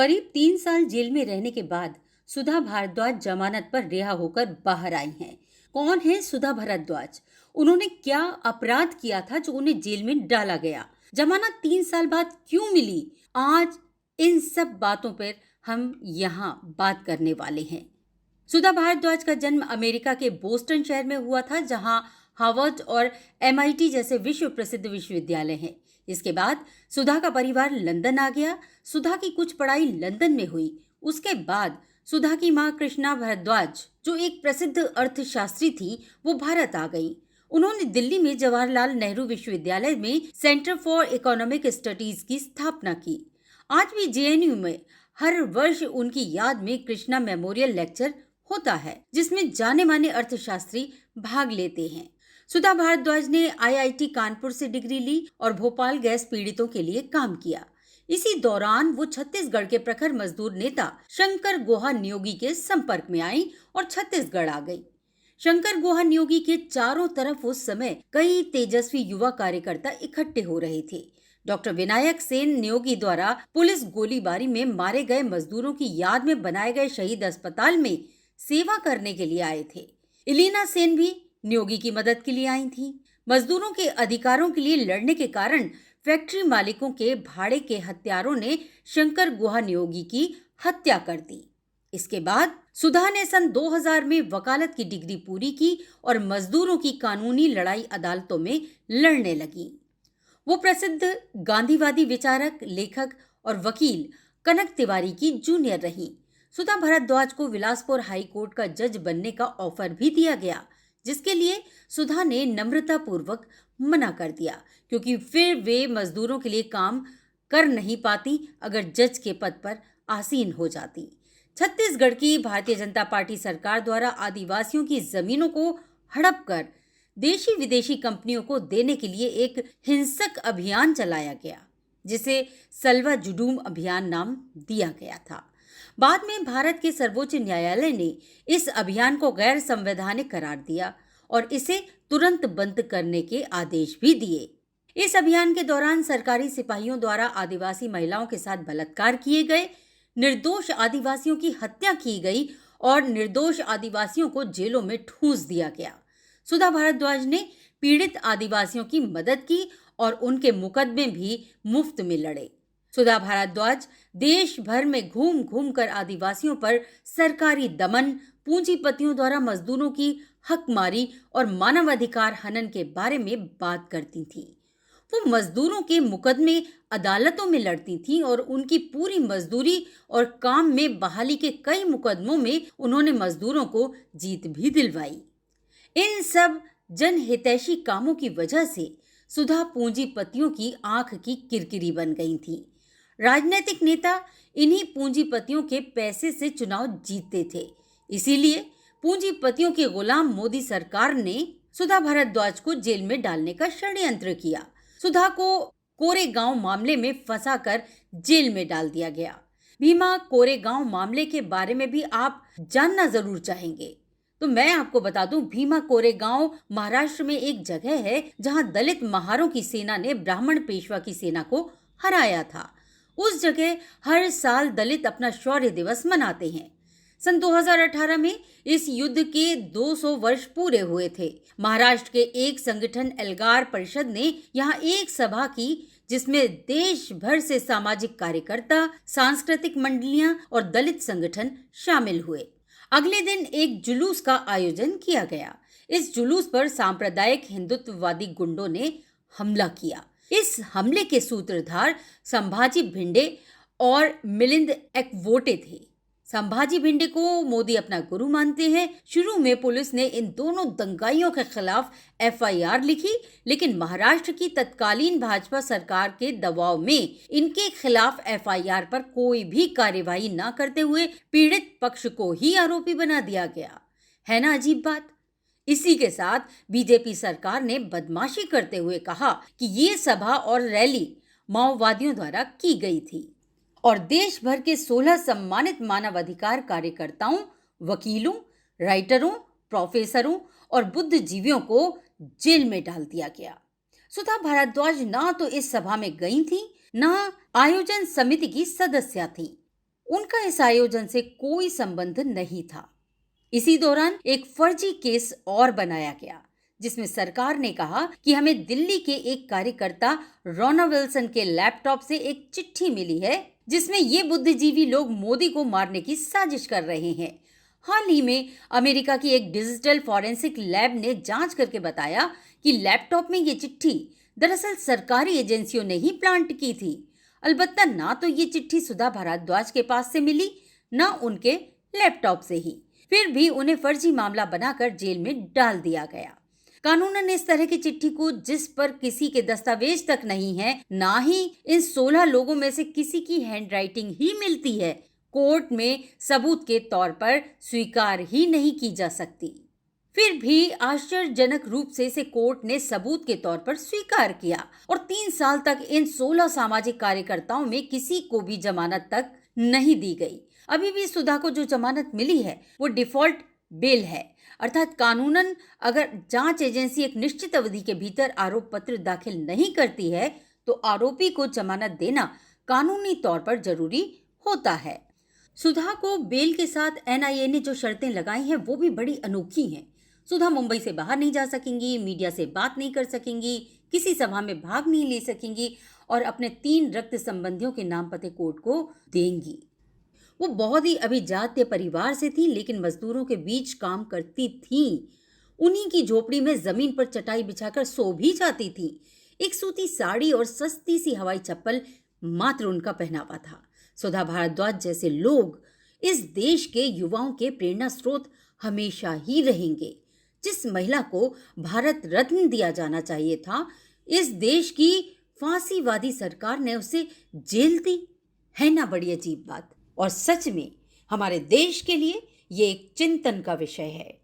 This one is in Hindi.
करीब 3 साल जेल में रहने के बाद सुधा भारद्वाज जमानत पर रिहा होकर बाहर आई हैं। कौन है सुधा भारद्वाज? उन्होंने क्या अपराध किया था जो उन्हें जेल में डाला गया? जमानत 3 साल बाद क्यों मिली? आज इन सब बातों पर हम यहाँ बात करने वाले हैं। सुधा भारद्वाज का जन्म अमेरिका के बोस्टन शहर में हुआ था, जहां हार्वर्ड और MIT जैसे विश्व प्रसिद्ध विश्वविद्यालय हैं। इसके बाद सुधा का परिवार लंदन आ गया। सुधा की कुछ पढ़ाई लंदन में हुई। उसके बाद सुधा की मां कृष्णा भारद्वाज, जो एक प्रसिद्ध अर्थशास्त्री थी, वो भारत आ गई। उन्होंने दिल्ली में जवाहरलाल नेहरू विश्वविद्यालय में सेंटर फॉर इकोनॉमिक स्टडीज की स्थापना की। आज भी JNU में हर वर्ष उनकी याद में कृष्णा मेमोरियल लेक्चर होता है, जिसमें जाने माने अर्थशास्त्री भाग लेते हैं। सुधा भारद्वाज ने IIT कानपुर से डिग्री ली और भोपाल गैस पीड़ितों के लिए काम किया। इसी दौरान वो छत्तीसगढ़ के प्रखर मजदूर नेता शंकर गुहा नियोगी के संपर्क में आई और छत्तीसगढ़ आ गई। शंकर गुहा नियोगी के चारों तरफ उस समय कई तेजस्वी युवा कार्यकर्ता इकट्ठे हो रहे थे। डॉक्टर विनायक सेन नियोगी द्वारा पुलिस गोलीबारी में मारे गए मजदूरों की याद में बनाए गए शहीद अस्पताल में सेवा करने के लिए आए थे। इलीना सेन भी नियोगी की मदद के लिए आई थी। मजदूरों के अधिकारों के लिए लड़ने के कारण फैक्ट्री मालिकों के भाड़े के हत्यारों ने शंकर गुहा नियोगी की हत्या कर दी। इसके बाद सुधा ने सन 2000 में वकालत की डिग्री पूरी की और मजदूरों की कानूनी लड़ाई अदालतों में लड़ने लगी। वो प्रसिद्ध गांधीवादी विचारक, लेखक और वकील कनक तिवारी की जूनियर रही। सुधा भारद्वाज को बिलासपुर हाई कोर्ट का जज बनने का ऑफर भी दिया गया, जिसके लिए सुधा ने नम्रता पूर्वक मना कर दिया, क्योंकि फिर वे मजदूरों के लिए काम कर नहीं पाती अगर जज के पद पर आसीन हो जाती। छत्तीसगढ़ की भारतीय जनता पार्टी सरकार द्वारा आदिवासियों की जमीनों को हड़प कर देशी विदेशी कंपनियों को देने के लिए एक हिंसक अभियान चलाया गया, जिसे सलवा जुडूम अभियान नाम दिया गया था। बाद में भारत के सर्वोच्च न्यायालय ने इस अभियान को गैर संवैधानिक करार दिया और इसे तुरंत बंद करने के आदेश भी दिए। इस अभियान के दौरान सरकारी सिपाहियों द्वारा आदिवासी महिलाओं के साथ बलात्कार किए गए, निर्दोष आदिवासियों की हत्या की गई और निर्दोष आदिवासियों को जेलों में ठूंस दिया गया। सुधा भारद्वाज ने पीड़ित आदिवासियों की मदद की और उनके मुकदमे भी मुफ्त में लड़े। सुधा भारद्वाज देश भर में घूम घूम कर आदिवासियों पर सरकारी दमन, पूंजीपतियों द्वारा मजदूरों की हकमारी और मानवाधिकार हनन के बारे में बात करती थी। वो मजदूरों के मुकदमे अदालतों में लड़ती थी और उनकी पूरी मजदूरी और काम में बहाली के कई मुकदमों में उन्होंने मजदूरों को जीत भी दिलवाई। इन सब जनहितैषी कामों की वजह से सुधा पूंजीपतियों की आंख की किरकिरी बन गई थी। राजनीतिक नेता इन्हीं पूंजीपतियों के पैसे से चुनाव जीतते थे। इसीलिए पूंजीपतियों के गुलाम मोदी सरकार ने सुधा भारद्वाज को जेल में डालने का षड्यंत्र किया। सुधा को कोरेगांव मामले में फंसाकर जेल में डाल दिया गया। भीमा कोरेगांव मामले के बारे में भी आप जानना जरूर चाहेंगे, तो मैं आपको बता दूं, भीमा कोरेगांव महाराष्ट्र में एक जगह है जहां दलित महारों की सेना ने ब्राह्मण पेशवा की सेना को हराया था। उस जगह हर साल दलित अपना शौर्य दिवस मनाते हैं। सन 2018 में इस युद्ध के 200 वर्ष पूरे हुए थे। महाराष्ट्र के एक संगठन एल्गार परिषद ने यहाँ एक सभा की, जिसमें देश भर से सामाजिक कार्यकर्ता, सांस्कृतिक मंडलियां और दलित संगठन शामिल हुए। अगले दिन एक जुलूस का आयोजन किया गया। इस जुलूस पर सांप्रदायिक हिंदुत्ववादी गुंडों ने हमला किया। इस हमले के सूत्रधार संभाजी भिंडे और मिलिंद एकवोटे थे। संभाजी भिंडे को मोदी अपना गुरु मानते हैं। शुरू में पुलिस ने इन दोनों दंगाइयों के खिलाफ FIR लिखी, लेकिन महाराष्ट्र की तत्कालीन भाजपा सरकार के दबाव में इनके खिलाफ FIR पर कोई भी कार्यवाही न करते हुए पीड़ित पक्ष को ही आरोपी बना दिया गया। है ना अजीब बात। इसी के साथ बीजेपी सरकार ने बदमाशी करते हुए कहा कि ये सभा और रैली माओवादियों द्वारा की गई थी और देश भर के 16 सम्मानित मानवाधिकार कार्यकर्ताओं, वकीलों, राइटरों, प्रोफेसरों और बुद्धिजीवियों को जेल में डाल दिया गया। सुधा भारद्वाज ना तो इस सभा में गई थी, ना आयोजन समिति की सदस्य थी। उनका इस आयोजन से कोई संबंध नहीं था। इसी दौरान एक फर्जी केस और बनाया गया, जिसमें सरकार ने कहा कि हमें दिल्ली के एक कार्यकर्ता रोना विल्सन के लैपटॉप से एक चिट्ठी मिली है जिसमें ये बुद्धिजीवी लोग मोदी को मारने की साजिश कर रहे हैं। हाल ही में अमेरिका की एक डिजिटल फॉरेंसिक लैब ने जांच करके बताया कि लैपटॉप में ये चिट्ठी दरअसल सरकारी एजेंसियों ने ही प्लांट की थी। अलबत्ता ना तो ये चिट्ठी सुधा भारद्वाज के पास से मिली, ना उनके लैपटॉप से ही। फिर भी उन्हें फर्जी मामला बनाकर जेल में डाल दिया गया। कानूनन इस तरह की चिट्ठी को, जिस पर किसी के दस्तावेज तक नहीं है, ना ही इन 16 लोगों में से किसी की हैंडराइटिंग ही मिलती है, कोर्ट में सबूत के तौर पर स्वीकार ही नहीं की जा सकती। फिर भी आश्चर्यजनक रूप से इसे कोर्ट ने सबूत के तौर पर स्वीकार किया और 3 साल तक इन 16 सामाजिक कार्यकर्ताओं में किसी को भी जमानत तक नहीं दी गई। अभी भी सुधा को जो जमानत मिली है वो डिफॉल्ट बेल है, अर्थात कानूनन अगर जांच एजेंसी एक निश्चित अवधि के भीतर आरोप पत्र दाखिल नहीं करती है तो आरोपी को जमानत देना कानूनी तौर पर जरूरी होता है। सुधा को बेल के साथ एनआईए ने जो शर्तें लगाई हैं वो भी बड़ी अनोखी हैं। सुधा मुंबई से बाहर नहीं जा सकेंगी, मीडिया से बात नहीं कर सकेंगी, किसी सभा में भाग नहीं ले सकेंगी और अपने 3 रक्त संबंधियों के नाम पते कोर्ट को देंगी। वो बहुत ही अभिजात्य परिवार से थी, लेकिन मजदूरों के बीच काम करती थी। उन्हीं की झोपड़ी में जमीन पर चटाई बिछाकर सो भी जाती थी। एक सूती साड़ी और सस्ती सी हवाई चप्पल मात्र उनका पहनावा था। सुधा भारद्वाज जैसे लोग इस देश के युवाओं के प्रेरणा स्रोत हमेशा ही रहेंगे। जिस महिला को भारत रत्न दिया जाना चाहिए था, इस देश की फांसीवादी सरकार ने उसे जेल दी, है ना बड़ी अजीब बात। और सच में हमारे देश के लिए ये एक चिंतन का विषय है।